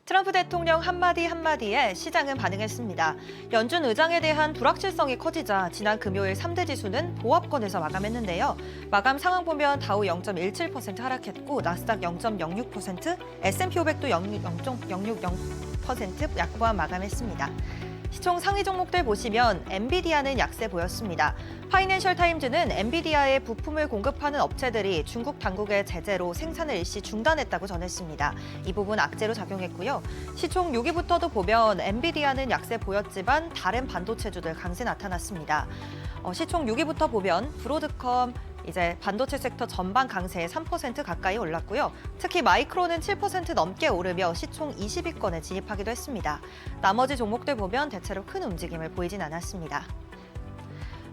트럼프 대통령 한마디 한마디에 시장은 반응했습니다. 연준 의장에 대한 불확실성이 커지자 지난 금요일 3대 지수는 보합권에서 마감했는데요. 마감 상황 보면 다우 0.17% 하락했고 나스닥 0.06%, S&P 500도 0.060% 약보합 마감했습니다. 시총 상위 종목들 보시면 엔비디아는 약세 보였습니다. 파이낸셜 타임즈는 엔비디아에 부품을 공급하는 업체들이 중국 당국의 제재로 생산을 일시 중단했다고 전했습니다. 이 부분 악재로 작용했고요. 시총 6위부터도 보면 엔비디아는 약세 보였지만 다른 반도체주들 강세 나타났습니다. 시총 6위부터 보면 브로드컴, 이제 반도체 섹터 전반 강세에 3% 가까이 올랐고요. 특히 마이크론은 7% 넘게 오르며 시총 20위권에 진입하기도 했습니다. 나머지 종목들 보면 대체로 큰 움직임을 보이진 않았습니다.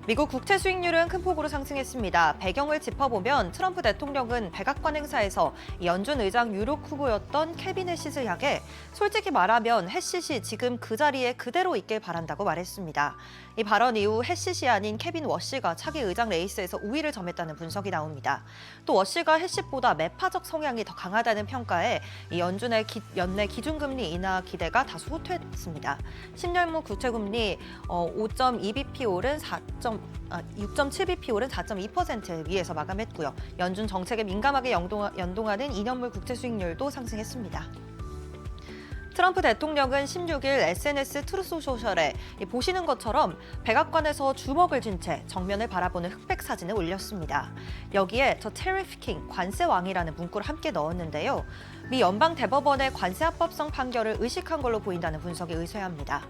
미국 국채 수익률은 큰 폭으로 상승했습니다. 배경을 짚어보면 트럼프 대통령은 백악관 행사에서 연준 의장 유력 후보였던 케빈 해시스 향해 솔직히 말하면 해시시 지금 그 자리에 그대로 있길 바란다고 말했습니다. 이 발언 이후 해시시 아닌 케빈 워시가 차기 의장 레이스에서 우위를 점했다는 분석이 나옵니다. 또 워시가 해시보다 매파적 성향이 더 강하다는 평가에 이 연준의 연내 기준금리 인하 기대가 다소 후퇴했습니다. 10년물 국채금리 5.2bp 오른 6.7bp 오른 4.2% 위에서 마감했고요. 연준 정책에 민감하게 연동하는 2년물 국채 수익률도 상승했습니다. 트럼프 대통령은 16일 SNS 트루스 소셜에 보시는 것처럼 백악관에서 주먹을 쥔 채 정면을 바라보는 흑백 사진을 올렸습니다. 여기에 저 테리피킹 관세왕이라는 문구를 함께 넣었는데요. 미 연방 대법원의 관세 합법성 판결을 의식한 걸로 보인다는 분석이 의쇄합니다.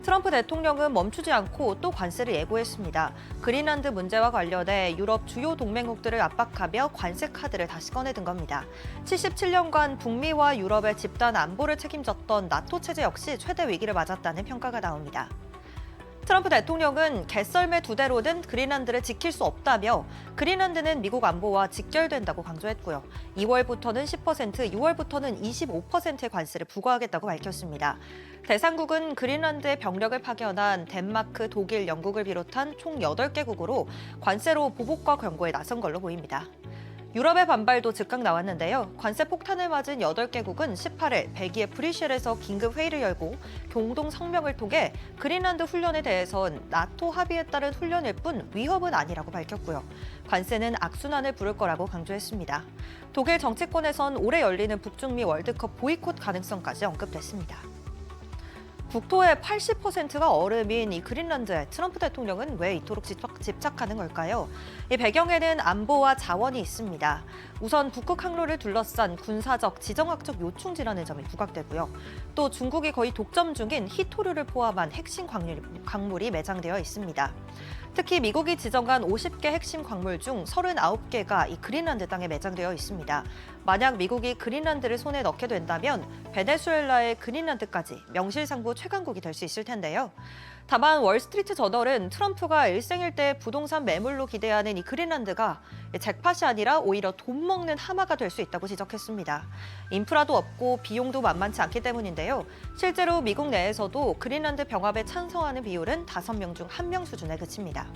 트럼프 대통령은 멈추지 않고 또 관세를 예고했습니다. 그린란드 문제와 관련해 유럽 주요 동맹국들을 압박하며 관세 카드를 다시 꺼내든 겁니다. 77년간 북미와 유럽의 집단 안보를 책임졌던 나토 체제 역시 최대 위기를 맞았다는 평가가 나옵니다. 트럼프 대통령은 개썰매 두 대로는 그린란드를 지킬 수 없다며 그린란드는 미국 안보와 직결된다고 강조했고요. 2월부터는 10%, 6월부터는 25%의 관세를 부과하겠다고 밝혔습니다. 대상국은 그린란드에 병력을 파견한 덴마크, 독일, 영국을 비롯한 총 8개국으로 관세로 보복과 경고에 나선 걸로 보입니다. 유럽의 반발도 즉각 나왔는데요. 관세 폭탄을 맞은 8개국은 18일 벨기에 브뤼셀에서 긴급 회의를 열고 공동 성명을 통해 그린란드 훈련에 대해선 나토 합의에 따른 훈련일 뿐 위협은 아니라고 밝혔고요. 관세는 악순환을 부를 거라고 강조했습니다. 독일 정치권에선 올해 열리는 북중미 월드컵 보이콧 가능성까지 언급됐습니다. 국토의 80%가 얼음인 이 그린란드에 트럼프 대통령은 왜 이토록 집착하는 걸까요? 이 배경에는 안보와 자원이 있습니다. 우선 북극 항로를 둘러싼 군사적, 지정학적 요충지라는 점이 부각되고요. 또 중국이 거의 독점 중인 히토류를 포함한 핵심 광물이 매장되어 있습니다. 특히 미국이 지정한 50개 핵심 광물 중 39개가 이 그린란드 땅에 매장되어 있습니다. 만약 미국이 그린란드를 손에 넣게 된다면 베네수엘라의 그린란드까지 명실상부 최강국이 될 수 있을 텐데요. 다만 월스트리트 저널은 트럼프가 일생일대 부동산 매물로 기대하는 이 그린란드가 잭팟이 아니라 오히려 돈 먹는 하마가 될 수 있다고 지적했습니다. 인프라도 없고 비용도 만만치 않기 때문인데요. 실제로 미국 내에서도 그린란드 병합에 찬성하는 비율은 5명 중 1명 수준에 그칩니다.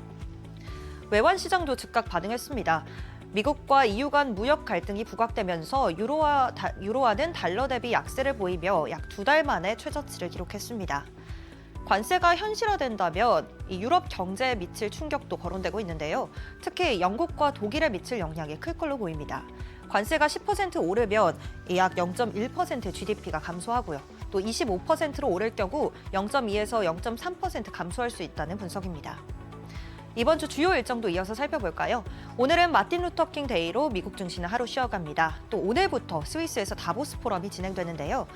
외환 시장도 즉각 반응했습니다. 미국과 EU 간 무역 갈등이 부각되면서 유로화는 달러 대비 약세를 보이며 약 2달 만에 최저치를 기록했습니다. 관세가 현실화된다면 유럽 경제에 미칠 충격도 거론되고 있는데요. 특히 영국과 독일에 미칠 영향이 클 걸로 보입니다. 관세가 10% 오르면 약 0.1% GDP가 감소하고요. 또 25%로 오를 경우 0.2에서 0.3% 감소할 수 있다는 분석입니다. 이번 주 주요 일정도 이어서 살펴볼까요? 오늘은 마틴 루터 킹 데이로 미국 증시는 하루 쉬어갑니다. 또 오늘부터 스위스에서 다보스 포럼이 진행되는데요.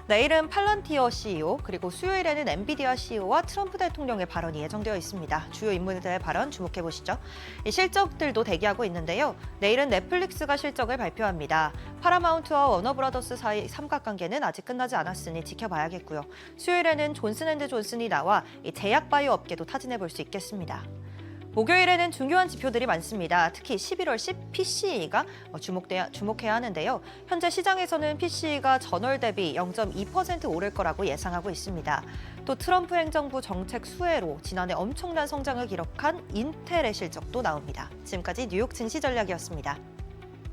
내일은 팔란티어 CEO, 그리고 수요일에는 엔비디아 CEO와 트럼프 대통령의 발언이 예정되어 있습니다. 주요 인물들의 발언 주목해보시죠. 이 실적들도 대기하고 있는데요. 내일은 넷플릭스가 실적을 발표합니다. 파라마운트와 워너브라더스 사이 삼각관계는 아직 끝나지 않았으니 지켜봐야겠고요. 수요일에는 존슨앤드존슨이 나와 이 제약 바이오 업계도 타진해볼 수 있겠습니다. 목요일에는 중요한 지표들이 많습니다. 특히 11월 PCE가 주목해야 하는데요. 현재 시장에서는 PCE가 전월 대비 0.2% 오를 거라고 예상하고 있습니다. 또 트럼프 행정부 정책 수혜로 지난해 엄청난 성장을 기록한 인텔의 실적도 나옵니다. 지금까지 뉴욕 증시 전략이었습니다.